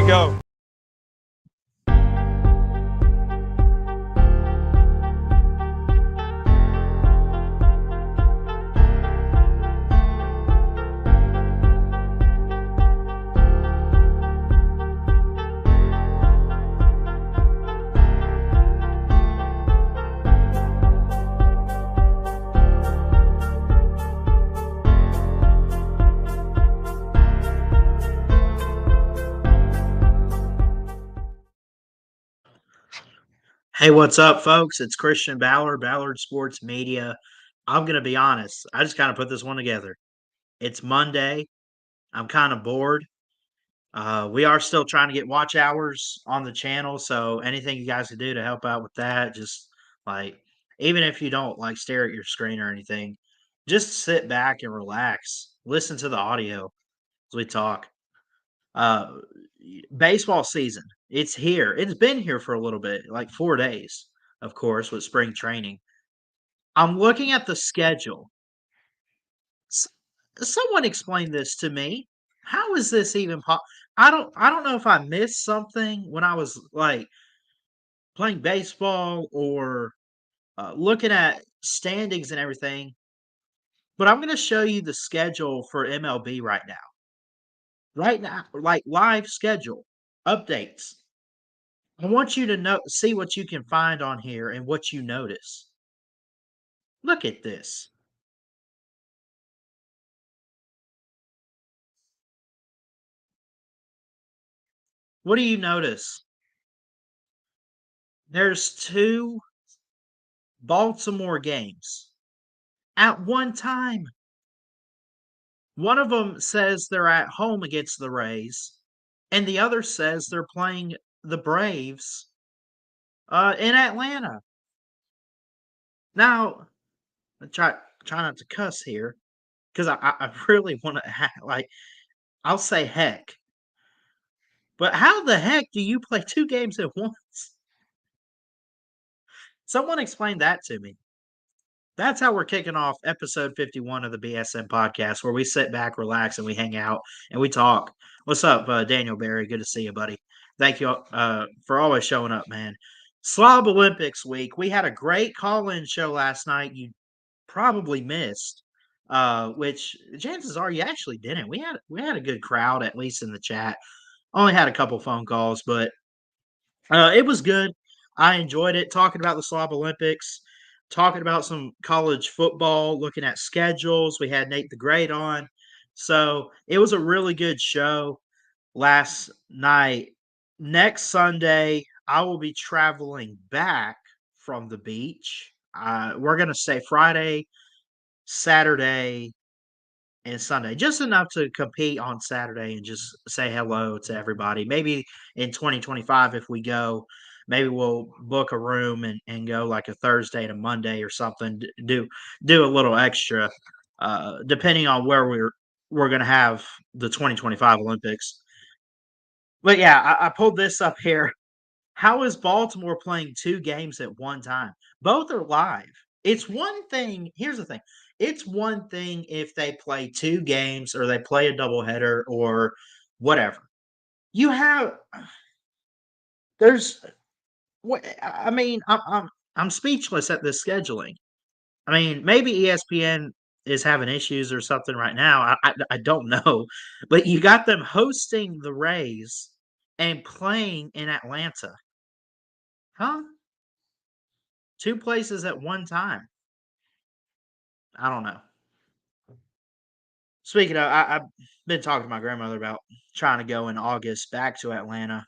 we go. Hey, what's up, folks? It's Christian Ballard Sports Media. I'm going to be honest. I just kind of put this one together. It's Monday. I'm kind of bored. We are still trying to get watch hours on the channel. So anything you guys can do to help out with that, just like, even if you don't like stare at your screen or anything, just sit back and relax. Listen to the audio as we talk. Uh, Baseball season. It's here. It's been here for a little bit, like 4 days, of course, with spring training. I'm looking at the schedule. S- Someone explain this to me. How is this even I don't know if I missed something when I was like playing baseball or looking at standings and everything, but I'm going to show you the schedule for MLB right now. Right now, like live schedule updates. I want you to see what you can find on here and what you notice. Look at this. What do you notice? There's two Baltimore games at one time. One of them says they're at home against the Rays, and the other says they're playing the Braves in Atlanta. Now, try not to cuss here because I really want to like I'll say heck. But how the heck do you play two games at once? Someone explain that to me. That's how we're kicking off episode 51 of the BSM Podcast, where we sit back, relax, and we hang out and we talk. What's up, Daniel Barry? Good to see you, buddy. Thank you for always showing up, man. Slob Olympics week. We had a great call-in show last night. You probably missed, which chances are you actually didn't. We had a good crowd, at least in the chat. Only had a couple phone calls, but it was good. I enjoyed it. Talking about the Slob Olympics, talking about some college football, looking at schedules. We had Nate the Great on. So it was a really good show last night. Next Sunday, I will be traveling back from the beach. We're going to stay Friday, Saturday, and Sunday, just enough to compete on Saturday and just say hello to everybody. Maybe in 2025, if we go, maybe we'll book a room and go like a Thursday to Monday or something. Do a little extra, depending on where we're gonna have the 2025 Olympics. But yeah, I pulled this up here. How is Baltimore playing 2 games at one time? Both are live. It's one thing here's the thing. It's one thing if they play 2 games or they play a doubleheader or whatever. You have there's what I mean, I'm speechless at this scheduling. I mean, maybe ESPN is having issues or something right now. I don't know, but you got them hosting the Rays and playing in Atlanta. Huh? 2 places at one time. I don't know. Speaking of, I've been talking to my grandmother about trying to go in August back to Atlanta.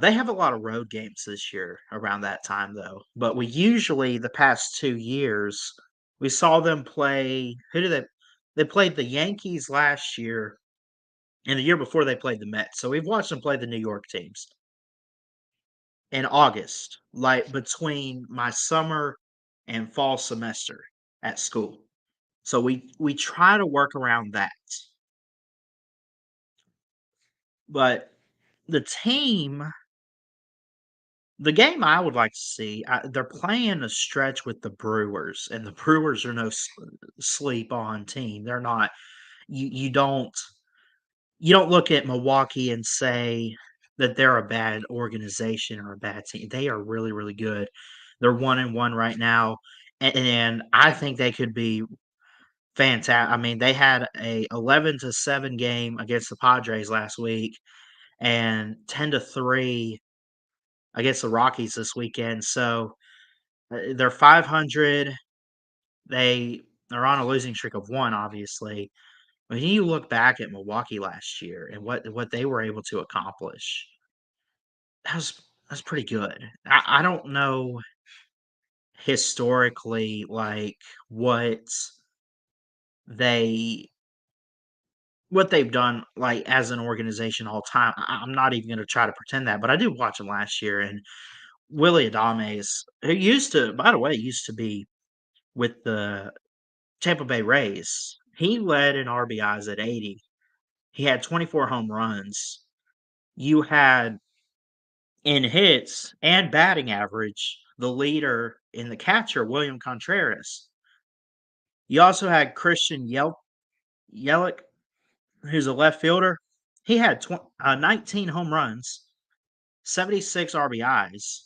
They have a lot of road games this year around that time, though. But we usually, the past 2 years, we saw them play. Who did they? They played the Yankees last year, and the year before they played the Mets. So we've watched them play the New York teams in August, like between my summer and fall semester at school. So we try to work around that. But the team the game I would like to see, they're playing a stretch with the Brewers, and the Brewers are no sleep on team. They're not. You don't look at Milwaukee and say that they're a bad organization or a bad team. They are really, really good. They're 1-1 right now, and I think they could be fantastic. I mean, they had a 11-7 game against the Padres last week and 10-3 against the Rockies this weekend. So, they're 500. They're on a losing streak of 1, obviously. When you look back at Milwaukee last year and what they were able to accomplish, that's pretty good. I don't know historically, like, they what they've done, like, as an organization all time. I'm not even gonna try to pretend that, but I did watch them last year, and Willie Adames, who used to by the way, used to be with the Tampa Bay Rays, he led in RBIs at 80. He had 24 home runs. You had in hits and batting average, the leader in the catcher, William Contreras. You also had Christian Yelich, who's a left fielder. He had 19 home runs, 76 RBIs.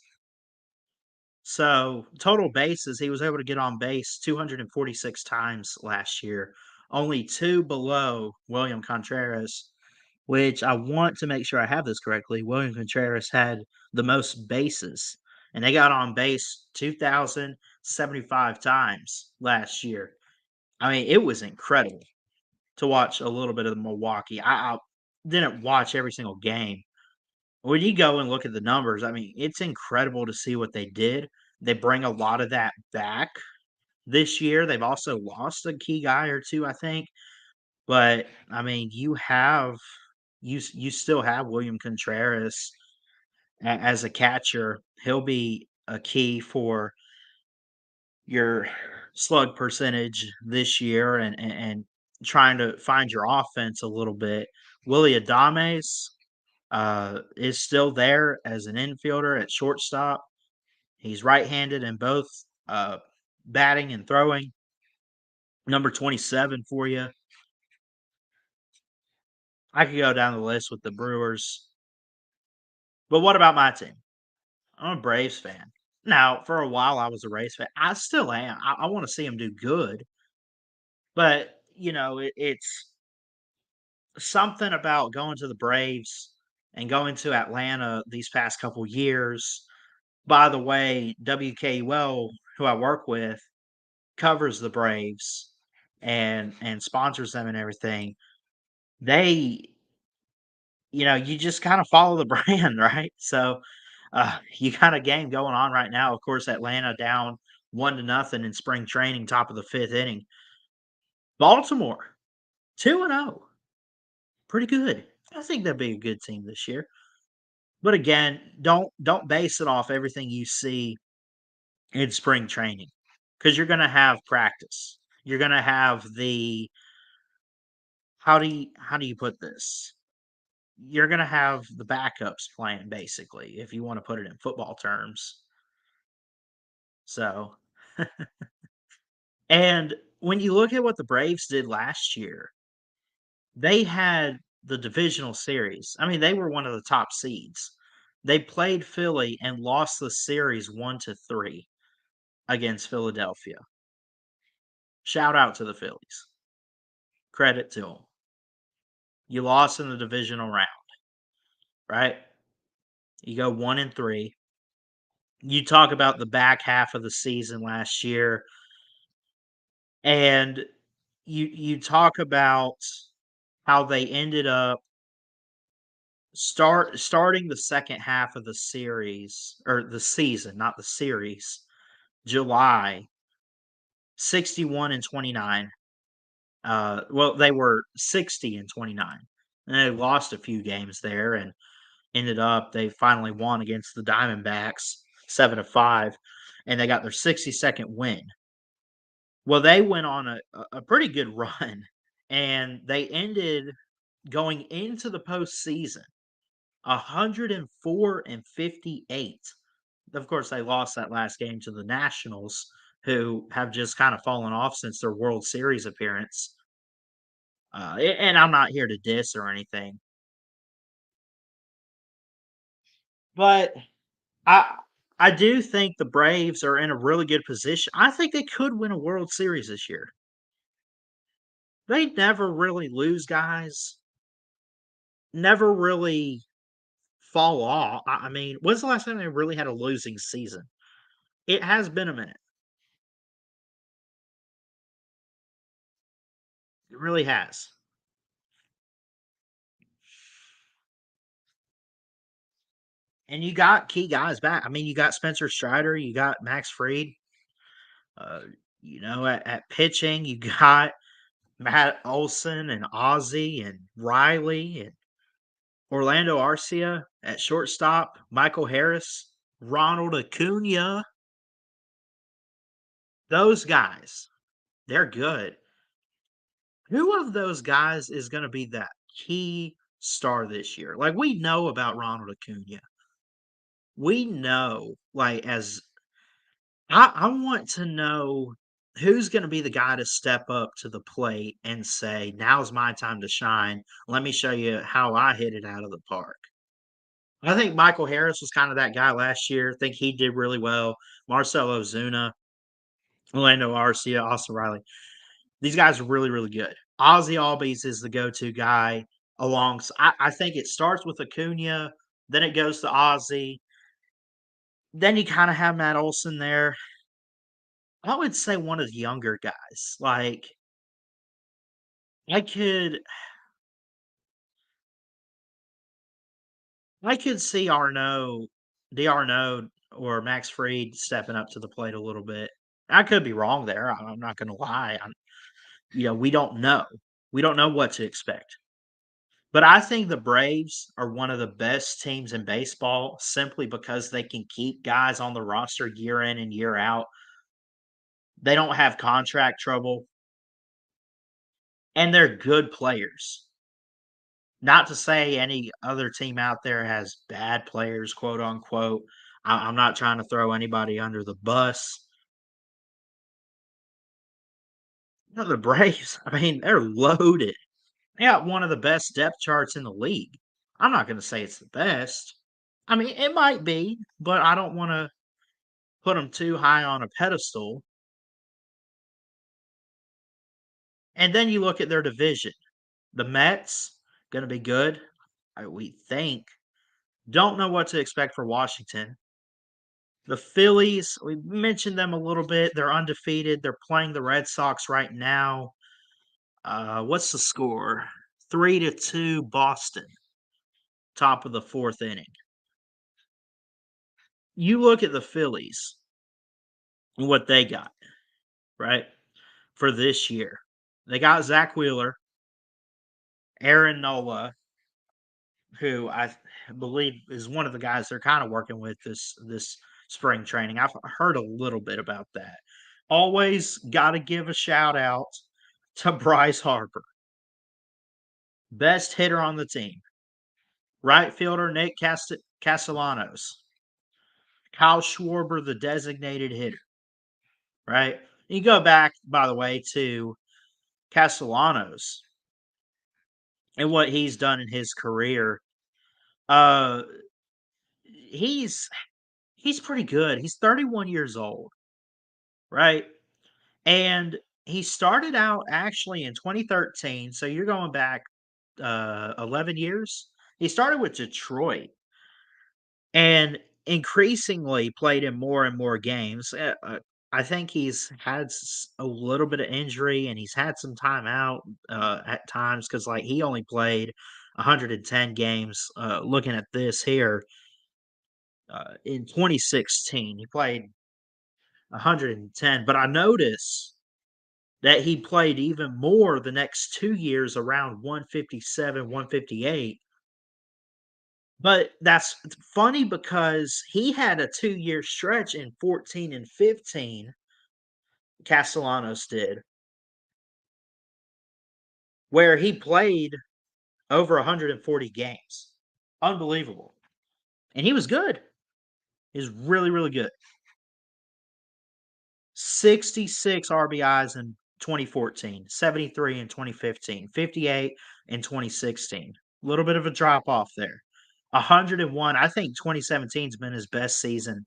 So total bases, he was able to get on base 246 times last year, only two below William Contreras, which I want to make sure I have this correctly. William Contreras had the most bases, and they got on base 2,075 times last year. I mean, it was incredible to watch a little bit of the Milwaukee. I didn't watch every single game. When you go and look at the numbers, I mean, it's incredible to see what they did. They bring a lot of that back this year. They've also lost a key guy or two, I think. But I mean, you still have William Contreras as a catcher. He'll be a key for your slug percentage this year and trying to find your offense a little bit. Willie Adames is still there as an infielder at shortstop. He's right-handed in both uh, batting and throwing. Number 27 for you. I could go down the list with the Brewers. But what about my team? I'm a Braves fan. Now, for a while, I was a Rays fan. I still am. I want to see them do good, but it's something about going to the Braves and going to Atlanta these past couple years. By the way, WKUL, who I work with, covers the Braves and sponsors them and everything. They, you just kind of follow the brand, right? So you got a game going on right now. Of course, Atlanta down 1-0 in spring training, top of the fifth inning. Baltimore 2-0, pretty good. I think they'll be a good team this year. But again, don't base it off everything you see in spring training because you're going to have practice. You're going to have the how do you put this? You're going to have the backups playing basically, if you want to put it in football terms. So, and when you look at what the Braves did last year, they had the divisional series. I mean, they were one of the top seeds. They played Philly and lost the series 1-3 against Philadelphia. Shout out to the Phillies. Credit to them. You lost in the divisional round, right? You go 1-3. You talk about the back half of the season last year, and you talk about how they ended up starting the second half of the series or the season, not the series, July 61-29. Well, they were 60-29. And they lost a few games there and ended up they finally won against the Diamondbacks 7-5 and they got their 62nd win. Well, they went on a pretty good run and they ended going into the postseason 104-58. Of course, they lost that last game to the Nationals, who have just kind of fallen off since their World Series appearance. And I'm not here to diss or anything. But I I do think the Braves are in a really good position. I think they could win a World Series this year. They never really lose guys, never really fall off. I mean, when's the last time they really had a losing season? It has been a minute. It really has. And you got key guys back. I mean, you got Spencer Strider, you got Max Fried. Uh, at pitching, you got Matt Olson and Ozzy and Riley and Orlando Arcia at shortstop, Michael Harris, Ronald Acuna. Those guys, they're good. Who of those guys is going to be that key star this year? Like, we know about Ronald Acuna. We know, like, as I want to know who's going to be the guy to step up to the plate and say, now's my time to shine. Let me show you how I hit it out of the park. I think Michael Harris was kind of that guy last year. I think he did really well. Marcell Ozuna, Orlando Arcia, Austin Riley. These guys are really, really good. Ozzy Albies is the go-to guy. I think it starts with Acuna, then it goes to Ozzy. Then you kind of have Matt Olson there. I would say one of the younger guys. Like I could, I could see D'Arnaud, or Max Fried stepping up to the plate a little bit. I could be wrong there. I'm not going to lie. We don't know. We don't know what to expect. But I think the Braves are one of the best teams in baseball simply because they can keep guys on the roster year in and year out. They don't have contract trouble, and they're good players. Not to say any other team out there has bad players, quote unquote. I'm not trying to throw anybody under the bus. No, the Braves, I mean, they're loaded. They got one of the best depth charts in the league. I'm not going to say it's the best. I mean, it might be, but I don't want to put them too high on a pedestal. And then you look at their division. The Mets, going to be good, we think. Don't know what to expect for Washington. The Phillies, we mentioned them a little bit. They're undefeated. They're playing the Red Sox right now. What's the score? 3-2 Boston, top of the fourth inning. You look at the Phillies and what they got, right, for this year. They got Zach Wheeler, Aaron Nola, who I believe is one of the guys they're kind of working with this spring training. I've heard a little bit about that. Always got to give a shout out to Bryce Harper, best hitter on the team. Right fielder Nick Castellanos, Kyle Schwarber, the designated hitter. Right. You go back, by the way, to Castellanos and what he's done in his career. Uh, he's he's pretty good. He's 31 years old, right? And he started out actually in 2013, so you're going back 11 years. He started with Detroit and increasingly played in more and more games. I think he's had a little bit of injury and he's had some time out at times because, like, he only played 110 games. Looking at this here, in 2016, he played 110. But I notice that he played even more the next 2 years, around 157, 158. But that's funny because he had a 2-year stretch in 14 and 15, Castellanos did, where he played over 140 games. Unbelievable. And he was good. He was really, really good. 66 RBIs in 2014, 73 in 2015, 58 in 2016. A little bit of a drop off there. 101. I think 2017's been his best season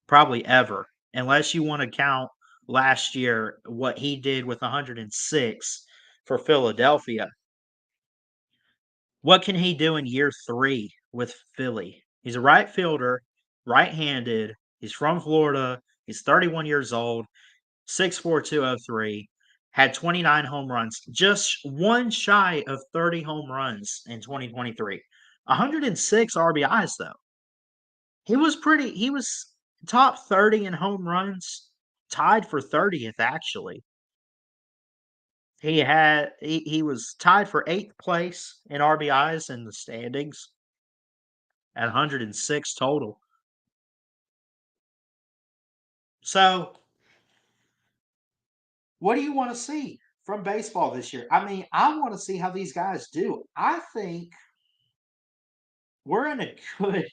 probably ever, unless you wanna count last year, what he did with 106 for Philadelphia. What can he do in year 3 with Philly? He's a right fielder, right-handed, he's from Florida, he's 31 years old, 6'4", 203, had 29 home runs, just one shy of 30 home runs in 2023. 106 RBIs, though. He was top 30 in home runs, tied for 30th, actually. He was tied for 8th place in RBIs in the standings at 106 total. So, what do you wanna see from baseball this year? I mean, I wanna see how these guys do. I think we're in a good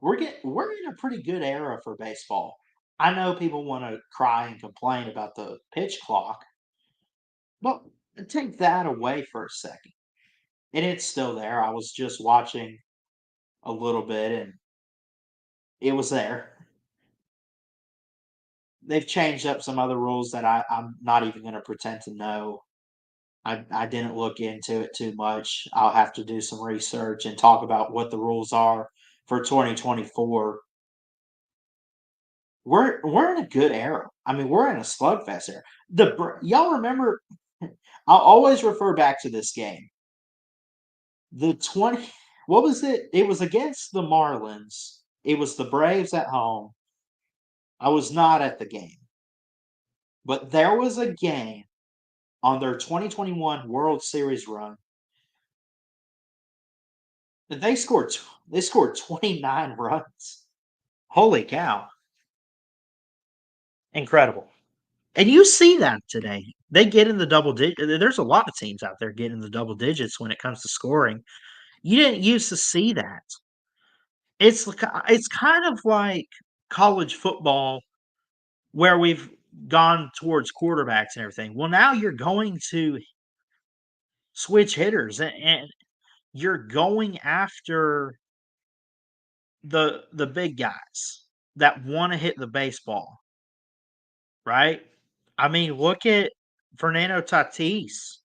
we're in a pretty good era for baseball. I know people wanna cry and complain about the pitch clock, but take that away for a second, and it's still there. I was just watching a little bit, and it was there. They've changed up some other rules that I'm not even gonna pretend to know. I didn't look into it too much. I'll have to do some research and talk about what the rules are for 2024. We're in a good era. I mean, we're in a slugfest era. Y'all remember? I'll always refer back to this game. The 20, what was it? It was against the Marlins. It was the Braves at home. I was not at the game, but there was a game on their 2021 World Series run. They scored 29 runs. Holy cow. Incredible. And you see that today. They get in the double digit. There's a lot of teams out there getting the double digits when it comes to scoring. You didn't used to see that. It's kind of like college football where we've gone towards quarterbacks and everything. Well, now you're going to switch hitters and you're going after the big guys that wanna hit the baseball, right? I mean, look at Fernando Tatis,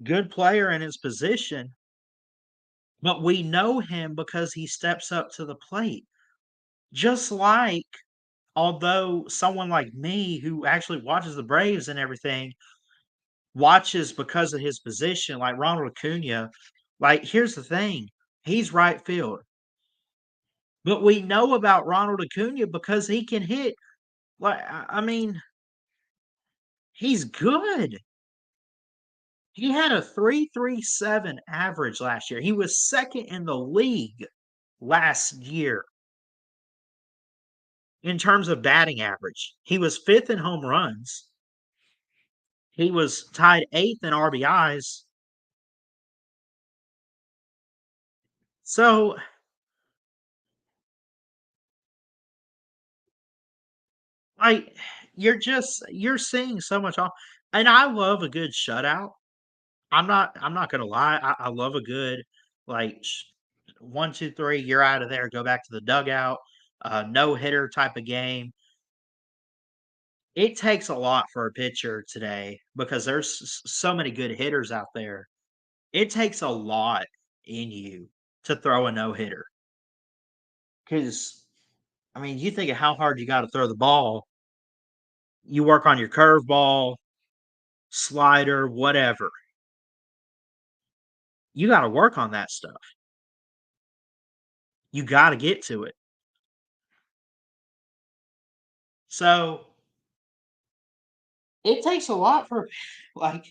good player in his position, but we know him because he steps up to the plate. Just like although someone like me who actually watches the Braves and everything, watches because of his position, like Ronald Acuna, like, here's the thing, he's right field, but we know about Ronald Acuna because he can hit. Like, I mean, he's good. He had a 3.37 average last year. He was 2nd in the league last year in terms of batting average. He was 5th in home runs. He was tied 8th in RBIs. So, like, you're seeing so much off, and I love a good shutout. I'm not gonna lie, I love a good, like, 1, 2, 3, you're out of there, go back to the dugout, no hitter type of game. It takes a lot for a pitcher today because there's so many good hitters out there. It takes a lot in you to throw a no hitter. Because I mean, you think of how hard you got to throw the ball. You work on your curveball, slider, whatever. You got to work on that stuff. You got to get to it. So it takes a lot for like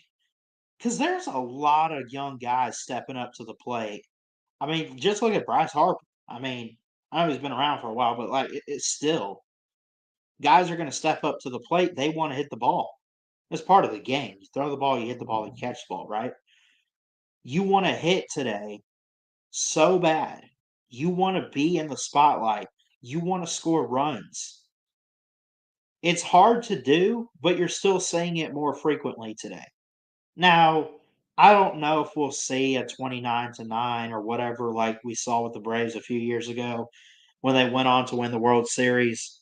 because there's a lot of young guys stepping up to the plate. I mean, just look at Bryce Harper. I mean, I know he's been around for a while, but like it's still guys are going to step up to the plate. They want to hit the ball. It's part of the game. You throw the ball, you hit the ball, you catch the ball, right? You want to hit today so bad. You want to be in the spotlight. You want to score runs. It's hard to do, but you're still saying it more frequently today. Now, I don't know if we'll see a 29-9 or whatever like we saw with the Braves a few years ago when they went on to win the World Series,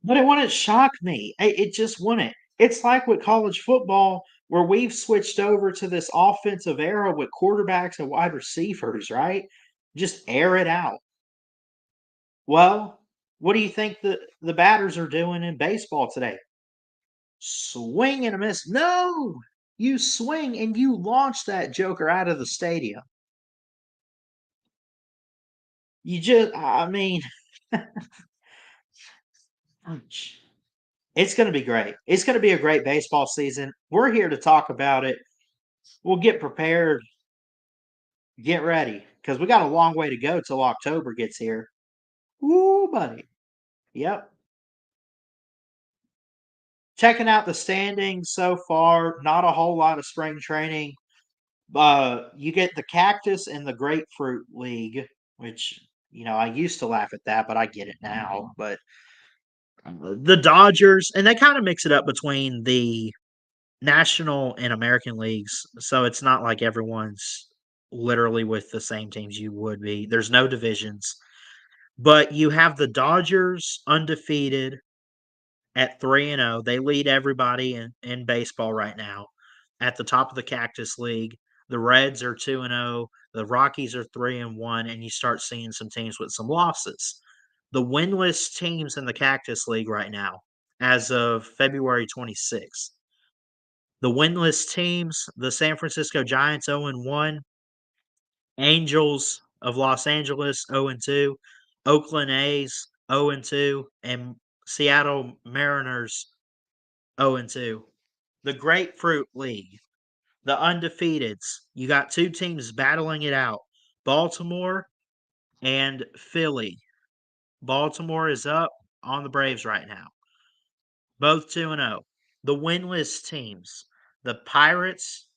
but it wouldn't shock me. It just wouldn't. It's like with college football where we've switched over to this offensive era with quarterbacks and wide receivers, right? Just air it out. Well, what do you think the batters are doing in baseball today? Swing and a miss. No! You swing and you launch that joker out of the stadium. You just I mean, ouch. It's gonna be great. It's gonna be a great baseball season. We're here to talk about it. We'll get prepared, get ready, because we got a long way to go till October gets here. Woo, buddy. Yep. Checking out the standings so far, not a whole lot of spring training. You get the Cactus and the Grapefruit League, which, I used to laugh at that, but I get it now. But the Dodgers, and they kind of mix it up between the National and American leagues. So it's not like everyone's literally with the same teams you would be. There's no divisions, but you have the Dodgers undefeated at 3-0. They lead everybody in baseball right now at the top of the Cactus League. The Reds are 2-0. The Rockies are 3-1, and you start seeing some teams with some losses. The winless teams in the Cactus League right now, as of February 26th. The winless teams, the San Francisco Giants 0-1, Angels of Los Angeles 0-2, Oakland A's 0-2, and Seattle Mariners 0-2. The Grapefruit League, the undefeateds. You got two teams battling it out. Baltimore and Philly. Baltimore is up on the Braves right now. Both 2-0. The winless teams, the Pirates,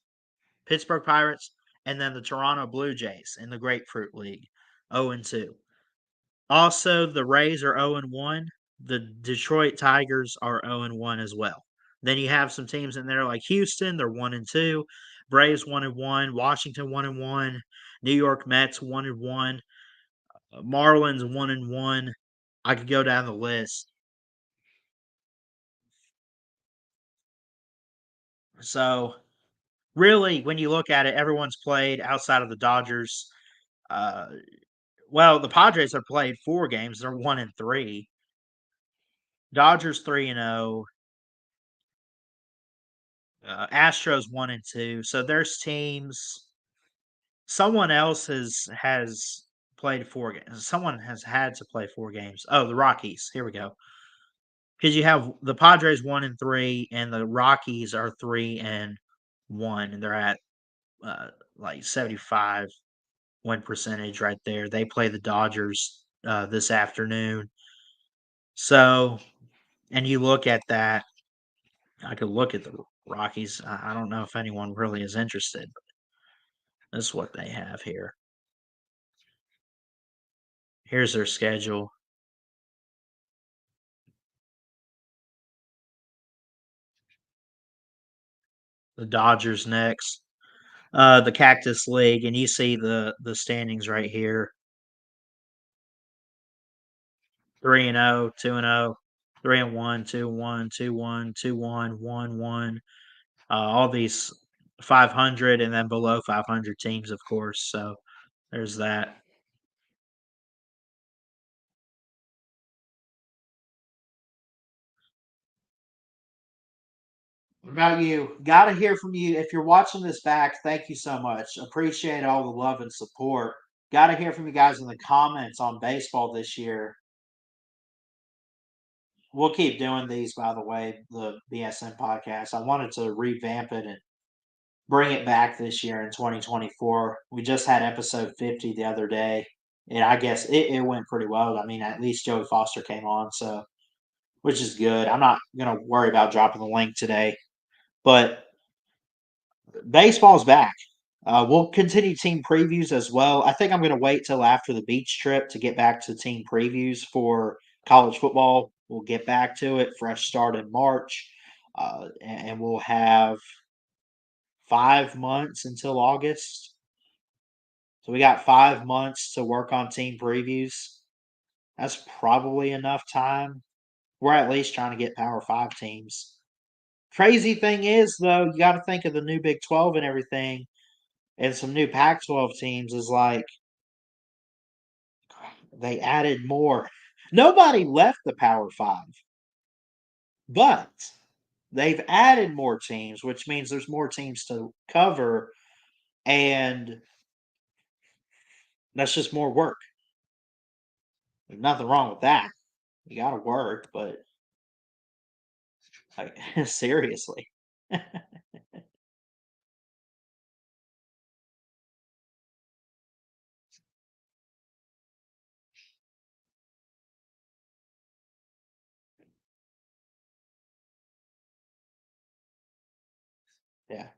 Pittsburgh Pirates, and then the Toronto Blue Jays in the Grapefruit League, 0-2. Also, the Rays are 0-1. The Detroit Tigers are 0-1 as well. Then you have some teams in there like Houston, they're 1-2. Braves 1-1. Washington 1-1. New York Mets 1-1. Marlins 1-1. I could go down the list. So, really, when you look at it, everyone's played outside of the Dodgers. Uh, well, the Padres have played 4 games. They're 1-3. Dodgers 3-0. Astros 1-2. So there's teams. Someone else has played 4 games. Someone has had to play 4 games. Oh, the Rockies. Here we go. Because you have the Padres 1-3, and the Rockies are 3-1, and they're at like 75 win percentage right there. They play the Dodgers this afternoon. So, and you look at that. I could look at the Rockies. I don't know if anyone really is interested. This is what they have here. Here's their schedule. The Dodgers next. The Cactus League, and you see the standings right here. 3-0, 2-0, 3-1, 2-1, 2-1, 2-1, 1-1. All these 500 and then below 500 teams, of course. So there's that. What about you? Got to hear from you. If you're watching this back, thank you so much. Appreciate all the love and support. Got to hear from you guys in the comments on baseball this year. We'll keep doing these, by the way, the BSM podcast. I wanted to revamp it and bring it back this year in 2024. We just had episode 50 the other day, and I guess it went pretty well. I mean, at least Joey Foster came on, so which is good. I'm not going to worry about dropping the link today, but baseball's back. We'll continue team previews as well. I think I'm going to wait till after the beach trip to get back to team previews for college football. We'll get back to it. Fresh start in March. and we'll have 5 months until August. So we got 5 months to work on team previews. That's probably enough time. We're at least trying to get Power Five teams. Crazy thing is, though, you got to think of the new Big 12 and everything, and some new Pac 12 teams is like they added more. Nobody left the Power Five, but they've added more teams, which means there's more teams to cover, and that's just more work. There's nothing wrong with that. You got to work, but like, seriously. Yeah.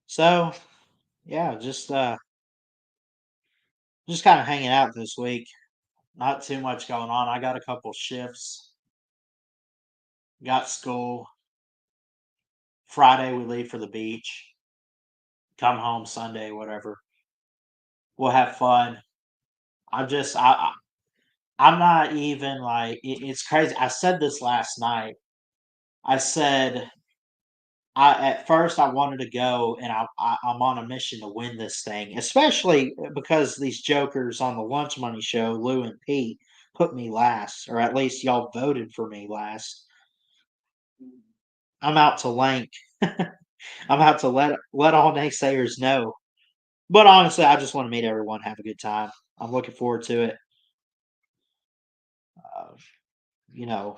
So, yeah, just kind of hanging out this week. Not too much going on. I got a couple shifts. Got school. Friday we leave for the beach. Come home Sunday, whatever. We'll have fun. I'm not even like it's crazy. I said this last night. I said I at first I wanted to go, and I'm on a mission to win this thing, especially because these jokers on the Lunch Money Show, Lou and Pete, put me last, or at least y'all voted for me last. I'm out to Lank. I'm out to let all naysayers know. But honestly, I just want to meet everyone, have a good time. I'm looking forward to it. Uh, you know,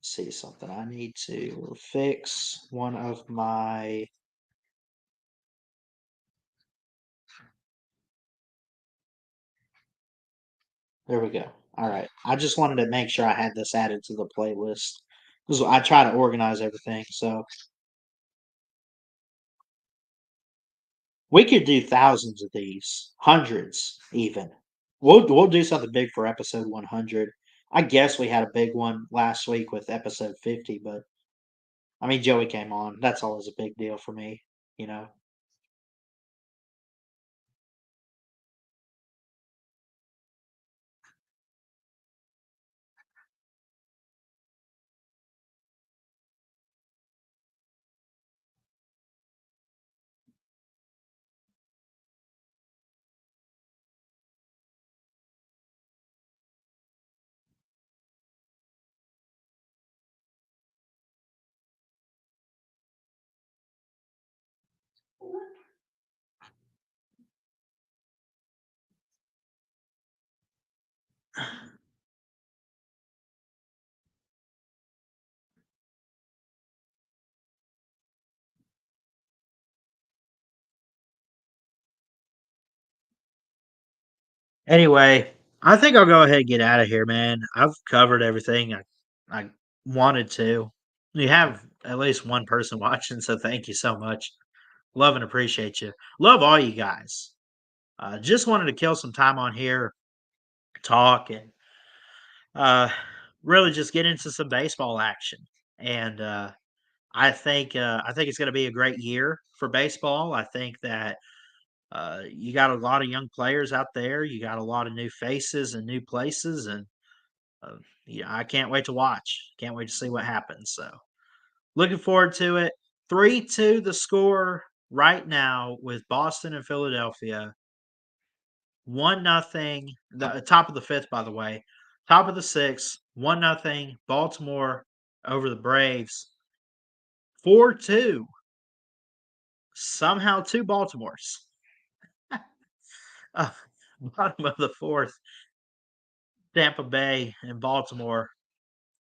see something. I need to fix one of my. There we go. All right. I just wanted to make sure I had this added to the playlist because I try to organize everything. So we could do thousands of these, hundreds even. We'll do something big for episode 100. I guess we had a big one last week with episode 50, but I mean Joey came on. That's always a big deal for me, you know. Anyway, I think I'll go ahead and get out of here, man. I've covered everything I wanted to. You have at least one person watching, so thank you so much. Love and appreciate you. Love all you guys. Just wanted to kill some time on here, talk, and uh, really just get into some baseball action. And I think it's going to be a great year for baseball. I think that you got a lot of young players out there. You got a lot of new faces and new places, and uh, yeah, I can't wait to watch. Can't wait to see what happens. So looking forward to it. 3-2 the score right now with Boston and Philadelphia. 1-0. The top of the fifth, by the way. Top of the sixth. 1-0. Baltimore over the Braves. 4-2. Somehow two Baltimores. Uh, bottom of the fourth. Tampa Bay and Baltimore.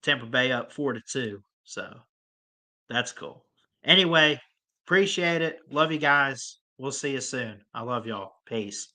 Tampa Bay up 4-2. So that's cool. Anyway, appreciate it. Love you guys. We'll see you soon. I love y'all. Peace.